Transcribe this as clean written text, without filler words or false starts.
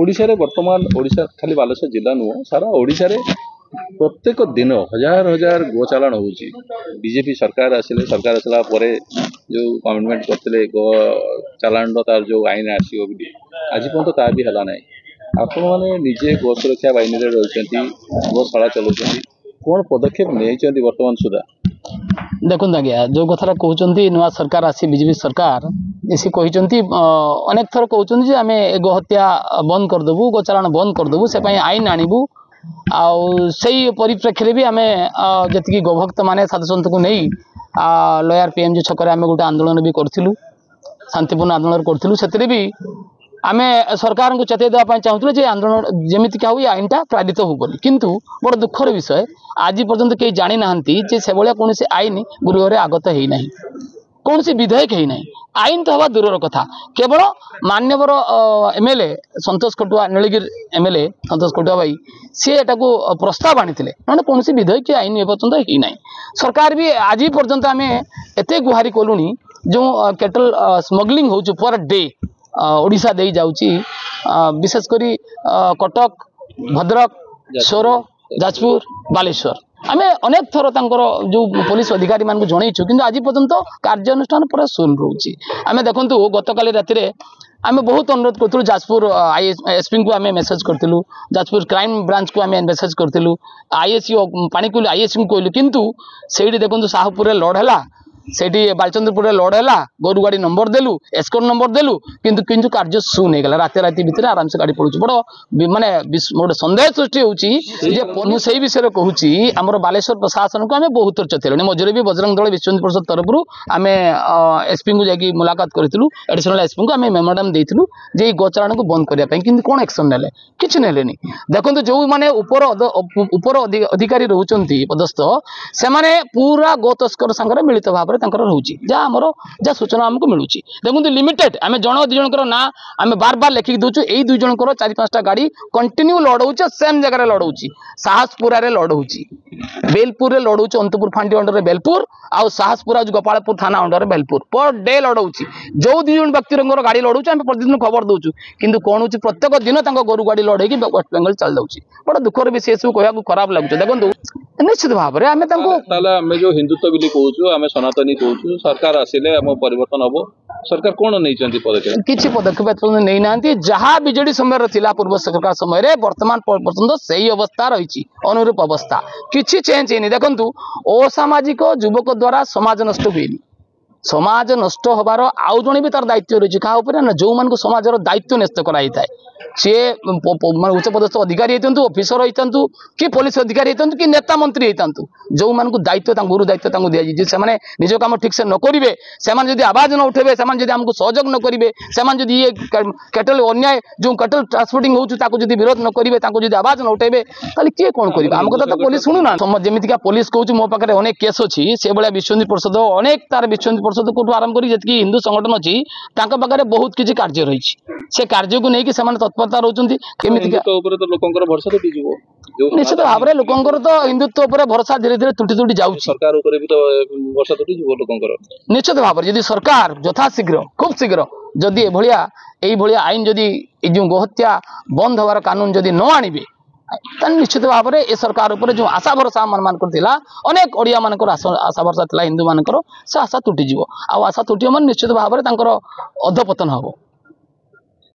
ओडिशा रे वर्तमान ओडिशा खाली बालेश्वर जिला नुह सारा ओडिशा रे प्रत्येक दिन हजार हजार गो चालान होची। बीजेपी सरकार आसला परे जो कमिटमेंट करते गो चालान तार जो आईन आसो आज पर्यंत ता भी हला ना। आपण मैंने निजे गो सुरक्षा बाहिनी रही गोशाला चलाउछन्ती कौन पदक्षेप नहीं वर्तमान सुधा देखो आज्ञा जो कथा कहते नुआ सरकार आसी बीजेपी सरकार सी कहते अनेक थर कहते आम गो हत्या बंद करदेबू गो चालान बंद करदेबू से आईन आणबू परिप्रेक्षी भी आम जी गोभक्त माने साधुसंत को नहीं लयार पीएमजी छक आम गोटे आंदोलन भी करूँ शांतिपूर्ण आंदोलन करूँ से भी आम सरकार को चेतई देवाई चाहूँ जे आंदोलन जमीक हो आईन टा पारित हो बोली किंतु बड़ दुखर विषय आज पर्यंत कई जानी ना से भाया कौन आईन गृह में आगत होना कौन विधेयक होना आईन तो हवा दूर कथा केवल मान्यवर एमएलए संतोष कटुआ नीलगिरी एमएलए संतोष कटुआ भाई सी प्रस्ताव आनी ना कौन विधेयक आईन एपर्यंत होना सरकार भी आज पर्यंत आम एत गुहारी कलुनी जो केटल स्मगलिंग हो पर डे ओडिशा दे जाउची विशेषकर कटक भद्रक सोर जाजपुर बालेश्वर आम अनेक थर जो पुलिस अधिकारी मान जनईचु कि आज पर्यंत कार्यानुष्ठान पूरा शून्य रोचे आम देखु गतकाली राति आम बहुत अनुरोध करूँ जाजपुर एसपी को आम मेसेज करूँ जाजपुर क्राइम ब्रांच को आम मेसेज करूँ आईएससी पाणीकोइली आईएससी को कहलु किंतु से देखो साहपुर लड़ है सेठी बालचंद्रपुर लड़ है गोरु गाड़ी नंबर देलु एस्कोर नंबर देलु किंतु किंतु कार्य शून्य होगा राति भितर आराम से गाड़ी पड़ू बड़ माने गोटे सन्देह सृष्टि होती विषय कहूँ आमर बालेश्वर प्रशासन को आम बहुत चेतलु मझे भी बजरंग दल विश्व हिंदू परिषद तरफ आम एसपी को जाकि मुलाकात करूँ एडिशनल एसपी को आम मेमोरांडम देलु जे गोचारण को बंद करने कौन कौन एक्शन ने कि ना देखो जो मैंने उपर अधिकारी रोचंती पदस्थ से पूरा गो तस्कर सांगे मिलित भाव रोचे जहाँ सूचना आमको मिलूँ देखो लिमिटेड आम जन दुजर ना आम बार बार लिखिक दूचु यही दुई जनकर 4-5टा गाड़ी कंटिन्यू लड़ौचे सेम जगह लड़ौची साहसपुरा लड़ौची बेलपुर लड़ौची अंतपुर फांडी अंडर बेलपुर आउ साहसपुरा गोपालपुर थाना अंडर बेलपुर पर डे लड़ौची जो दुई जन व्यक्ति गाड़ी लड़ौचे आम प्रतिदिन खबर दूचु किंतु कौन हो प्रत्येक दिन गोरु गाड़ी लड़े वेस्ट बेंगल चल जाऊँगी बड़ा दुखर विषय सब कह खराब लगुच देखो निश्चित भाव में आम जो हिंदुत्व बोली कहूँ आम सनातनी कहूँ सरकार आसिले आम परिवर्तन हम सरकार कौन नहीं पदक्षेप किसी पदक्षेप नहीं ना जहाँ बीजेडी समय थिला पूर्व सरकार समय वर्तमान पर्यंत से ही अवस्था रही अनुरूप अवस्था किसी चेंज है देखु असामाजिक युवक द्वारा समाज नष्ट हुए समाज नष्ट हबार आउ जड़े भी तार दायित्व रही क्या जो मान समाज दायित्व न्यस्त कराई था सी उच्च पदस्थ अधिकारी होता ऑफिसर होता कि पुलिस अधिकारी होता कि नेता मंत्री होता जो मान दायित्व गुरु दायित्व दि से निज कम ठीक से न करेंगे से आवाज न उठे से आमको सहयोग न करेंगे से ये केटल अन्याय जो केटल ट्रांसपोर्टिंग होती विरोध न करेंगे आवाज न उठे किए कौन कर आम कथा तो पुलिस शुणुना जमीका पुलिस कहूँ मो पाखे अनेक केस अच्छी से भाया विश्व हिंदू परिषद अनेक तार विश्व हिंदू परिषद को आरंभ कर हिंदू संगठन अच्छी पाखे बहुत किसी कार्य रही से कार्य को लेकिन तत्परता रोचंती निश्चित भाव में लोकंर तो हिंदुत्व भरोसा धीरे धीरे तुटी तुटी जाऊँ निश्चित भाव में सरकार यथाशीघ्र खूब शीघ्र जदि भाया आईन जदि जो गोहत्या बंद हबार कानून जदि न आनिबे निश्चित भाव में ए सरकार उपर जो आशा भरोसा मान अनेक ओडिया मान आशा भरोसा हिंदू मान से आशा तुटीज आशा तुटी निश्चित भाव में अधपतन हम।